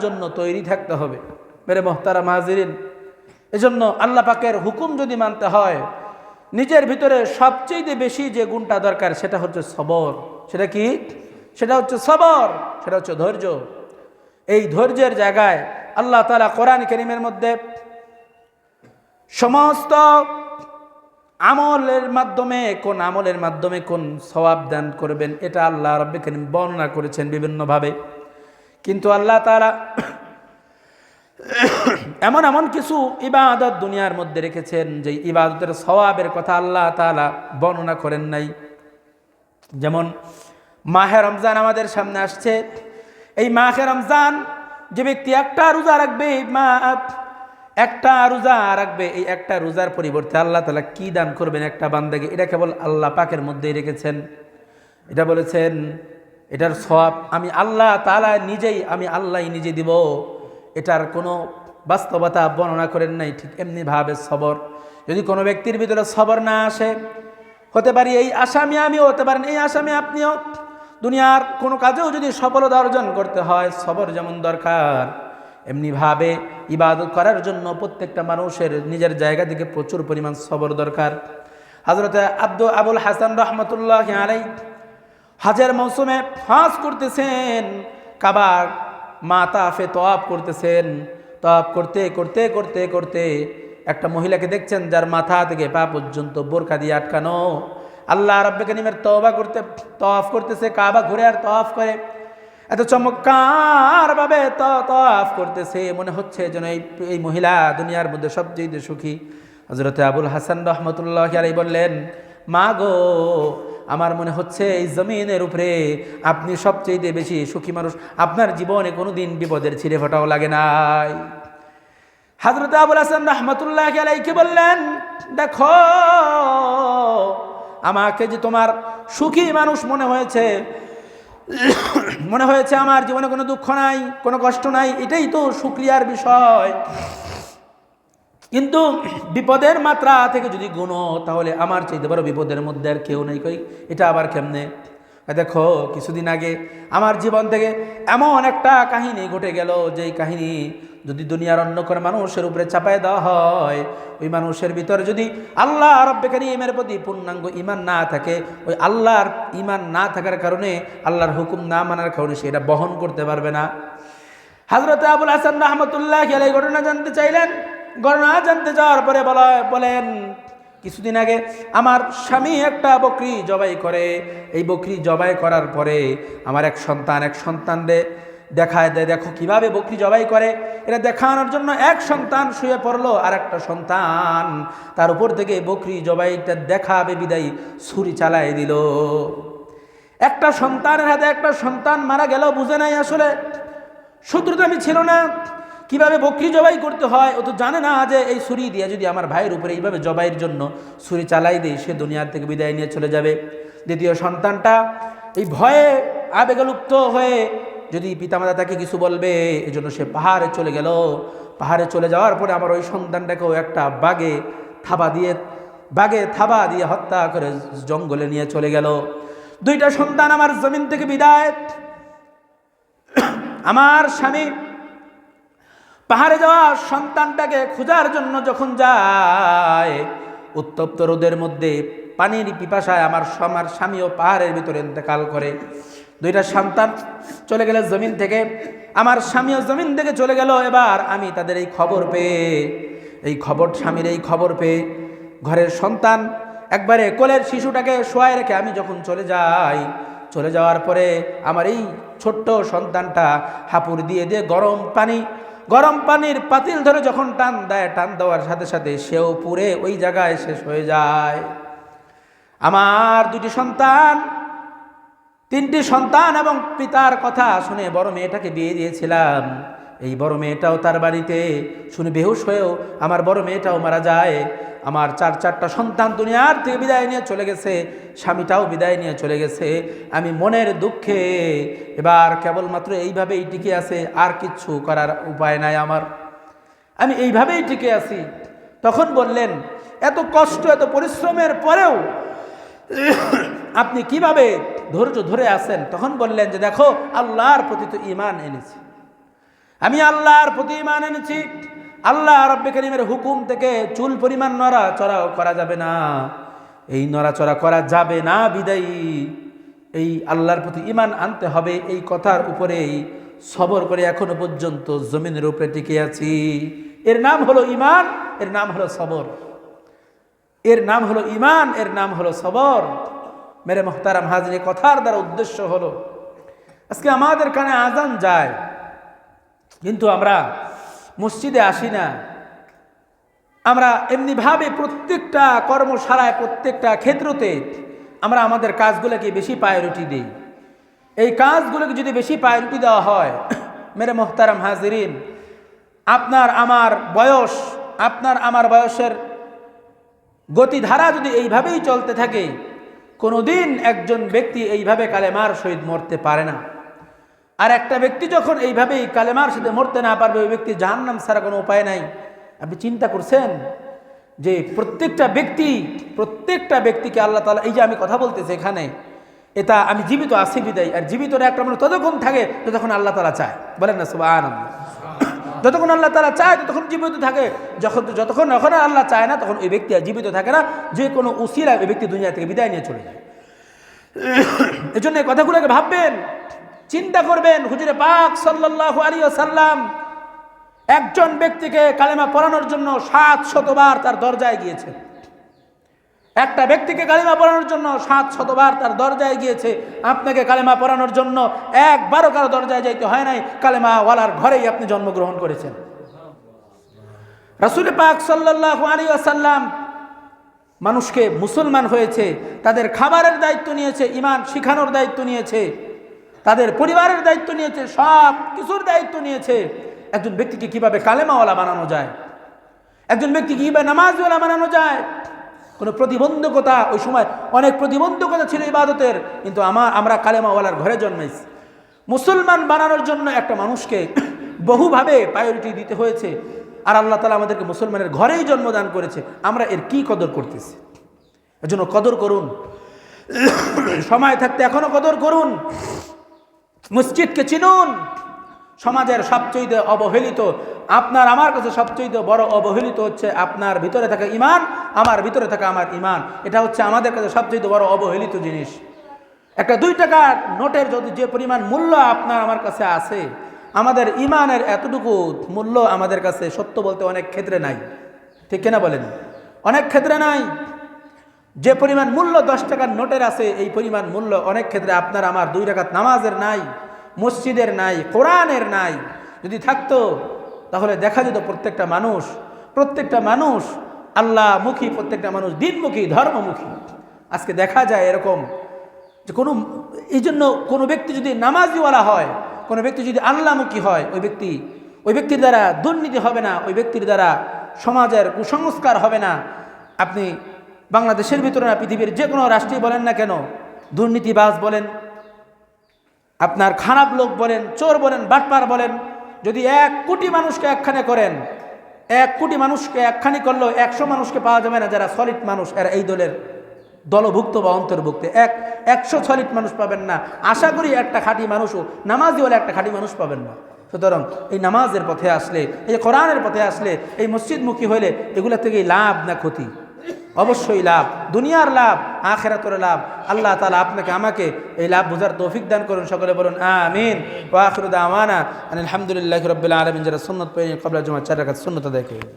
জন্য তৈরি থাকতে হবে। মেরে মোহতারাম হাজিরিন, এজন্য আল্লাহ পাকের হুকুম যদি মানতে হয়, নিজের ভিতরে সবচেয়ে বেশি যে গুণটা দরকার সেটা হচ্ছে সবর। সেটা কি? সেটা হচ্ছে সবর, সেটা হচ্ছে ধৈর্য। এই ধৈর্যের জায়গায় আল্লাহ তাআলা কোরআন কারীমের মধ্যে সমস্ত আমলের মাধ্যমে কোন আমলের মাধ্যমে কোন সওয়াব দান করবেন এটা আল্লাহ রাব্বুল কারীম বর্ণনা করেছেন বিভিন্নভাবে। কিন্তু আল্লাহ তাআলা এমন এমন কিছু ইবাদত দুনিয়ার মধ্যে রেখেছেন যে ইবাদতের সওয়াবের কথা আল্লাহ তাআলা বর্ণনা করেন নাই। যেমন মাহে রমজান আমাদের সামনে আসছে। এই মাহে রমজান যে ব্যক্তি একটা রোজা রাখবে, একটা রোজা রাখবে, এই একটা রোজার পরিবর্তে আল্লাহ তাআলা কি দান করবেন একটা বান্দাকে, এটা কেবল আল্লাহ পাকের মধ্যেই রেখেছেন। এটা বলেছেন এটার সওয়াব আমি আল্লাহ তাআলা নিজেই, আমি আল্লাহই নিজে দিব। এটার কোনো বাস্তবতা বর্ণনা করেন নাই। ঠিক এমনিভাবে সবর, যদি কোনো ব্যক্তির ভিতরে সবর না আসে, হতে পারি এই আসামি আমিও, হতে পারেন এই আসামি আপনিও, দুনিয়ার কোনো কাজেও যদি সফলতা অর্জন করতে হয় সবর যেমন দরকার, এমনিভাবে ইবাদত করার জন্য প্রত্যেকটা মানুষের নিজের জায়গা থেকে প্রচুর পরিমাণ সবর দরকার। হযরত আবুল হাসান রহমতুল্লাহ আলাইহি হজের মৌসুমে হজ করতেছেন, কাবার মাতাফে তওয়াফ করতেছেন। তওয়াফ করতে করতে করতে করতে একটা মহিলাকে দেখছেন যার মাথা থেকে পা পর্যন্ত বোরকা দিয়ে আটকানো। আল্লাহ রাব্বুল কারীমের তওবা করতে তওয়াফ করতেছে, কাবা ঘুরে আর তওয়াফ করে, এত চমৎকার ভাবে তওয়াফ করতেছে, মনে হচ্ছে যেন এই মহিলা দুনিয়ার মধ্যে সবচেয়ে সুখী। হযরত আবুল হাসান রহমতুল্লাহ আলাইহি বললেন, মা গো, আমার মনে হচ্ছে এই জমিনের উপরে আপনি সবচেয়ে বেশি সুখী মানুষ, আপনার জীবনে কোনোদিন বিপদের ছিঁড়ে ফোটাও লাগে নাই। হযরত আবুল হাসান রহমতুল্লাহ আলাইহি বললেন, দেখো আমাকে যে তোমার সুখী মানুষ মনে হয়েছে, মনে হয়েছে আমার জীবনে কোনো দুঃখ নাই, কোনো কষ্ট নাই, এটাই তো শুকরিয়ার বিষয়। কিন্তু বিপদের মাত্রা থেকে যদি গুণো, তাহলে আমার চাইতে বড় বিপদের মধ্যে আর কেউ নেই। কই এটা আবার কেমনে? দেখো কিছুদিন আগে আমার জীবন থেকে এমন একটা কাহিনী ঘটে গেল, যেই কাহিনী যদি দুনিয়ার অন্য কোনো মানুষের উপরে চাপায় দেওয়া হয়, ওই মানুষের ভিতরে যদি আল্লাহ রাব্বুল কারীমের প্রতি পূর্ণাঙ্গ ঈমান না থাকে, ওই আল্লাহর ঈমান না থাকার কারণে, আল্লাহর হুকুম না মানার কারণে সে এটা বহন করতে পারবে না। হযরত আবুল হাসান রাহমাতুল্লাহ আলাইহি ঘটনা জানতে চাইলেন। ঘটনা জানতে যাওয়ার পরে বলেন, কিছুদিন আগে আমার স্বামী একটা বকরি জবাই করে। এই বকরি জবাই করার পরে আমার এক সন্তানরে দেখায় দেয়, দেখো কিভাবে বকরি জবাই করে। এটা দেখানোর জন্য এক সন্তান শুয়ে পড়লো, আর একটা সন্তান তার উপর থেকে বকরি জবাইটা দেখাবে বিদায়ী ছুরি চালায় দিল। একটা সন্তানের হাতে একটা সন্তান মারা গেল, বুঝে নাই আসলে শত্রুতামি ছিল না, কিভাবে বকরি জবাই করতে হয় ও তো জানে না যে এই ছুরি দিয়ে যদি আমার ভাইয়ের উপরে এইভাবে জবাইয়ের জন্য ছুরি চালাই দেয়, সে দুনিয়ার থেকে বিদায় নিয়ে চলে যাবে। দ্বিতীয় সন্তানটা এই ভয়ে আবেগলুপ্ত হয়ে যদি পিতামাতা তাকে কিছু বলবে, এই জন্য সে পাহাড়ে চলে গেল। পাহাড়ে চলে যাওয়ার পরে আমার ওই সন্তানটাকেও একটা বাঘে থাবা দিয়ে হত্যা করে জঙ্গলে নিয়ে চলে গেল। দুইটা সন্তান আমার জমিন থেকে বিদায়। আমার স্বামী পাহাড়ে যাওয়া সন্তানটাকে খোঁজার জন্য যখন যায়, উত্তপ্ত রোদের মধ্যে পানির পিপাসায় আমার স্বামীও পাহাড়ের ভিতরে ইন্তেকাল করে। দুইটা সন্তান চলে গেল জমিন থেকে, আমার স্বামীও জমিন থেকে চলে গেল। এবার আমি তাদের স্বামীর এই খবর পেয়ে ঘরের সন্তান একবারে কোলের শিশুটাকে শোয়ায় রেখে আমি যখন চলে যাওয়ার পরে আমার এই ছোট্ট সন্তানটা হাঁপুড় দিয়ে গরম পানির পাতিল ধরে যখন টান দেওয়ার সাথে সাথে সেও পুড়ে ওই জায়গায় শেষ হয়ে যায়। আমার তিনটি সন্তান এবং পিতার কথা শুনে বড় মেয়েটাকে বিয়ে দিয়েছিলাম। এই বড় মেয়েটাও তার বাড়িতে শুনে বেহুশ হয়েও আমার বড় মেয়েটাও মারা যায়। আমার চারটা সন্তান দুনিয়ার থেকে বিদায় নিয়ে চলে গেছে, স্বামীটাও বিদায় নিয়ে চলে গেছে। আমি মনের দুঃখে এবার কেবলমাত্র এইভাবেই টিকে আছে, আর কিচ্ছু করার উপায় নাই আমার, আমি এইভাবেই টিকে আছি। তখন বললেন, এত কষ্ট এত পরিশ্রমের পরেও আপনি কিভাবে ধৈর্য ধরে আছেন? তখন বললেন যে দেখো, আল্লাহর প্রতি তো ঈমান এনেছি, আমি আল্লাহর প্রতি ঈমান এনেছি, আল্লাহ রাব্বে কারীমের হুকুম থেকে চুল পরিমাণ নড়াচড়াও করা যাবে না। এই নড়াচড়া করা যাবে না বিদায়ী এই আল্লাহর প্রতি ঈমান আনতে হবে, এই কথার উপরেই সবর করে এখনো পর্যন্ত জমিনের উপরে টিকে আছি। এর নাম হলো ঈমান, এর নাম হলো সবর, এর নাম হলো ঈমান, এর নাম হলো সবর। মেরে মুহতারাম হাজির, কথার দ্বারা উদ্দেশ্য হলো আজকে আমাদের কানে আজান যায় কিন্তু আমরা মসজিদে আসি না। আমরা এমনিভাবে প্রত্যেকটা কর্মশালায়, প্রত্যেকটা ক্ষেত্রতে আমরা আমাদের কাজগুলোকে বেশি প্রায়োরিটি দিই। এই কাজগুলোকে যদি বেশি প্রায়োরিটি দেওয়া হয়, মেরে মুহতারাম হাজিরিন, আপনার আমার বয়সের গতিধারা যদি এইভাবেই চলতে থাকে, কোনোদিন একজন ব্যক্তি এইভাবে কালেমার সহিত মরতে পারে না। আর একটা ব্যক্তি যখন এইভাবেই কালেমার সাথে মরতে না পারবে, ওই ব্যক্তি জাহান্নাম ছাড়া কোনো উপায় নাই। আপনি চিন্তা করছেন যে প্রত্যেকটা ব্যক্তিকে আল্লাহ তাআলা, এই যে আমি কথা বলতেছি এখানে, এটা আমি জীবিত আছি বিদায়। আর জীবিতরা একটা মানুষ ততক্ষণ থাকে যতক্ষণ আল্লাহ তাআলা চায়, বলেন না সুবহানাল্লাহ। যতক্ষণ আল্লাহ তাআলা চায় ততক্ষণ জীবিত থাকে, যতক্ষণ আল্লাহ চায় না তখন ওই ব্যক্তি আর জীবিত থাকে না। যে কোনো উসিলায় ওই ব্যক্তি দুনিয়া থেকে বিদায় নিয়ে চলে যায়। এজন্য এই কথাগুলোকে ভাববেন, চিন্তা করবেন। হুজুরে পাক সাল্লাল্লাহু আলাইহি ওয়াসাল্লাম একজন ব্যক্তিকে কালেমা পড়ানোর জন্য 700 বার তার দরজায় গিয়েছে। একটা ব্যক্তিকে কালেমা পড়ানোর জন্য 700 বার তার দরজায় গিয়েছে। আপনাকে কালেমা পড়ানোর জন্য একবারও কারো দরজায় যাইতে হয় নাই, কালেমা ওয়ালার ঘরেই আপনি জন্মগ্রহণ করেছেন। রাসূল পাক সাল্লাল্লাহু আলাইহি ওয়াসাল্লাম মানুষকে মুসলমান হয়েছে, তাদের খাবারের দায়িত্ব নিয়েছে, ঈমান শিখানোর দায়িত্ব নিয়েছে, তাদের পরিবারের দায়িত্ব নিয়েছে, সব কিছুর দায়িত্ব নিয়েছে। একজন ব্যক্তিকে কিভাবে কালেমাওয়ালা বানানো যায়, একজন ব্যক্তিকে কিভাবে নামাজওয়ালা বানানো যায়। কোনো প্রতিবন্ধকতা, ওই সময় অনেক প্রতিবন্ধকতা ছিল ইবাদতের, কিন্তু আমরা কালেমাওয়ালার ঘরে জন্মাইছি। মুসলমান বানানোর জন্য একটা মানুষকে বহুভাবে প্রায়োরিটি দিতে হয়েছে। আর আল্লাহ তাআলা আমাদেরকে মুসলমানের ঘরেই জন্মদান করেছে। আমরা এর কি কদর করতেছি? এজন্য কদর করুন, সময় থাকতে এখনো কদর করুন। মসজিদকে চিনুন। সমাজের সবচেয়ে অবহেলিত, আপনার আমার কাছে সবচেয়ে বড় অবহেলিত হচ্ছে আপনার ভিতরে থাকা ঈমান, আমার ভিতরে থাকা আমার ঈমান। এটা হচ্ছে আমাদের কাছে সবচেয়ে বড় অবহেলিত জিনিস। একটা 2 টাকার নোটের যদি যে পরিমাণ মূল্য আপনার আমার কাছে আছে, আমাদের ঈমানের এতটুকু মূল্য আমাদের কাছে সত্য বলতে অনেক ক্ষেত্রে নাই। ঠিক কিনা বলেন? অনেক ক্ষেত্রে নাই। যে পরিমাণ মূল্য 10 টাকার নোটের আছে, এই পরিমাণ মূল্য অনেক ক্ষেত্রে আপনার আমার 2 রাকাত নামাজের নাই, মসজিদের নাই, কোরআনের নাই। যদি থাকতো তাহলে দেখা যেত প্রত্যেকটা মানুষ আল্লাহমুখী, প্রত্যেকটা মানুষ দিনমুখী, ধর্মমুখী। আজকে দেখা যায় এরকম যে এই জন্য কোনো ব্যক্তি যদি নামাজিওয়ালা হয়, কোনো ব্যক্তি যদি আল্লাহমুখী হয়, ওই ব্যক্তির দ্বারা দুর্নীতি হবে না, ওই ব্যক্তির দ্বারা সমাজের কুসংস্কার হবে না। আপনি বাংলাদেশের ভিতরে না, পৃথিবীর যে কোনো রাষ্ট্রে বলেন না কেন, দুর্নীতিবাজ বলেন, আপনার খারাপ লোক বলেন, চোর বলেন, বাটপার বলেন, যদি 1 কোটি মানুষকে একখানে করেন, 1 কোটি মানুষকে একখানি করলেও 100 মানুষকে পাওয়া যাবে না যারা সলিড মানুষ, এরা এই দলের দলভুক্ত বা অন্তর্ভুক্ত। 100 সলিড মানুষ পাবেন না। আশা করি একটা খাঁটি মানুষও, নামাজি হলে একটা খাঁটি মানুষ পাবেন না। সুতরাং এই নামাজের পথে আসলে, এই কোরআনের পথে আসলে, এই মসজিদমুখী হলে এগুলা থেকে লাভ না ক্ষতি? অবশ্যই লাভ, দুনিয়ার লাভ, আখিরাতের লাভ। আল্লাহ তাআলা আপনাকে আমাকে এই লাভ বোঝার তৌফিক দান করুন। সকলে বলুন আমিন। ওয়া আখিরু দাওয়ানা আলহামদুলিল্লাহি রাব্বিল আলামিন। যারা সুন্নাত পড়েন ক্বাবলা জুমআ 4 রাকাত সুন্নাত আদায় করুন।